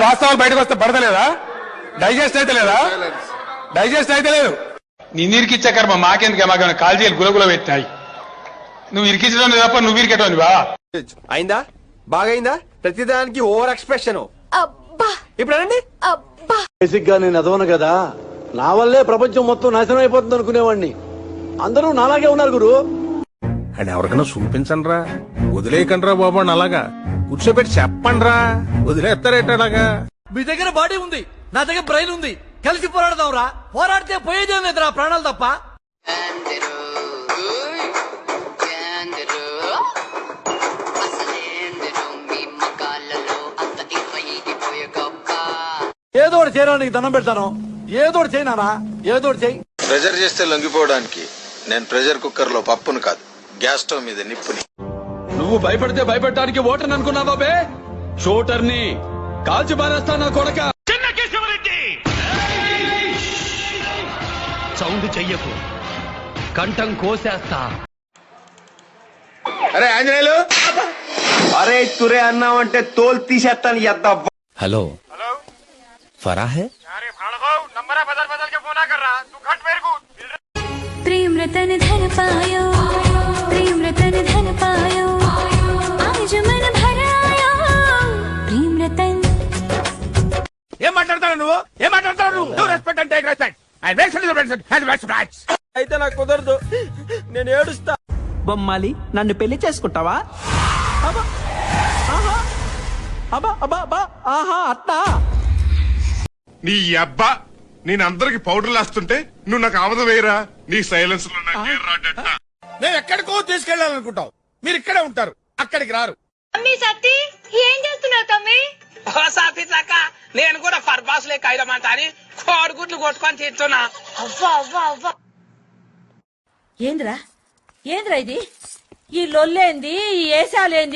వాస్తవాలు బయటకు వస్తే పడతలేదా? డైజెస్ట్ అయితే లేదా? డైజెస్ట్ అయితే లేదు. నిన్ను ఇరికిచ్చే కర్మ మాకెందుకే? మాకు కాల్జీలు గులగుల పెట్టాయి. నువ్వు ఇరికించడం తప్ప నువ్వు ఇరికెటోని బా. అయిందా? బాగైందా? ప్రతిదానికి ఓవర్ ఎక్స్ప్రెషన్. ఇప్పుడు అనండి. బేసిక్ గా నేను ఎదవను కదా, నా వల్లే ప్రపంచం మొత్తం నాశనం అయిపోతుంది అనుకునేవాడిని. అందరూ నాలాగే ఉన్నారు గురు. అని ఎవరికైనా చూపించండి రా, వదిలేయకండి రా బాబు అని అలాగా కూర్చోబెట్టి చెప్పండి రా, వదిలేస్తారేట అలాగా. మీ దగ్గర బాడీ ఉంది, నా దగ్గర బ్రెయిన్ ఉంది, కలిసి పోరాడదాం రా. పోరాడితే పోయేదేం లేదురా, ప్రాణాలు తప్ప. ఏదో ఒకటి చేయరా, నీకు దండం పెడతాను. ఏదో ఒకటి చేయనా, ఏదో ఒకటి చేయి. ప్రెజర్ చేస్తే లొంగిపోవడానికి నేను ప్రెజర్ కుక్కర్ లో పప్పును కాదు, గ్యాస్ స్టవ్ మీద నిప్పుని. నువ్వు భయపడితే భయపెట్టడానికి ఓటర్ని అనుకున్నావా బే? షూటర్ని కాల్చి బారేస్తా నా కొడక. సౌండ్ చెయ్యకు, కంఠం కోసేస్తా. అరే ఆంజనేయులు, అరే తురే అన్నావంటే తోలు తీసేస్తాను. ఎద్దా. हेलो फरा है प्रेम रतन धन पायो, प्रेम रतन धन पायो, आज मन भरायो, प्रेम रतन. ఏం మాట్లాడతావు నువ్వు? ఏం మాట్లాడతావు నువ్వు? నువ్వు రెస్పెక్ట్ అంటే రెస్పెక్ట్. అయితే నాకు కుదరదు, నేను ఏడుస్తా. బొమ్మాలి, నన్ను పెళ్లి చేసుకుంటావా? అట్టా నీ అబ్బా, నేను అందరికి పౌడర్ లాస్తుంటే నువ్వు నాకు ఆమదం వేయరా? నీ సైలెన్స్ లో నేను ఎక్కడికో తీసుకెళ్లాలనుకుంటావు, మీరు ఇక్కడే ఉంటారు, అక్కడికి రారు. తమ్మి సత్తి, ఏం చేస్తున్నావు తమ్మి? నేను కూడా ఫర్బాస్ లేక అయిరమంటాని కోడిగుడ్లు కొట్టుకొని తింటున్నా. అవ్వా అవ్వా అవ్వా. ఏంద్రా ఏంద్రా ఇది? ఈ లొల్లేంది, ఈ ఏసాలేంది?